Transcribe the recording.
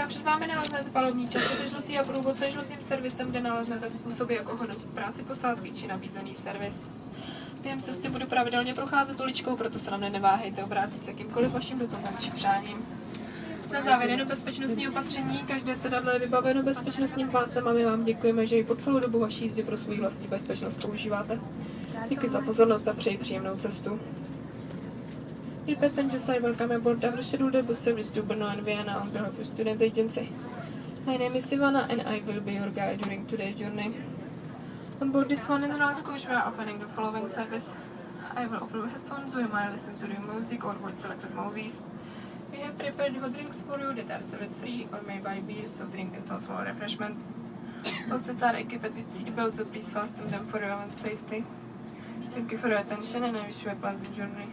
a před vámi naleznete palubní časopis žlutý a průvod se žlutým servisem, kde naleznete způsoby, jak ohodnotit práci posádky či nabízený servis. Během cesty budu pravidelně procházet uličkou, proto se na mne neváhejte obrátit se kýmkoliv vaším dotazem či přáním. Na závěr jen bezpečnostní opatření. Každé sedadlo je vybaveno bezpečnostním pásem a my vám děkujeme, že ji po celou dobu vaší jízdy pro svou vlastní bezpečnost používáte. Děkuji za pozornost a přeji příjemnou cestu. Dear passengers, I welcome aboard our scheduled bus service to Brno and Vienna on behalf of Student Agency. My name is Ivana and I will be your guide during today's journey. On board this one and last coach we are opening the following service. I will offer you headphones so you might listen to the music or watch selected movies. We have prepared hot drinks for you that are served free or may buy beer, soft drink and also a refreshment. All seats are equipped with seatbelts, so please fasten them for your own safety. Thank you for your attention and I wish you a pleasant journey.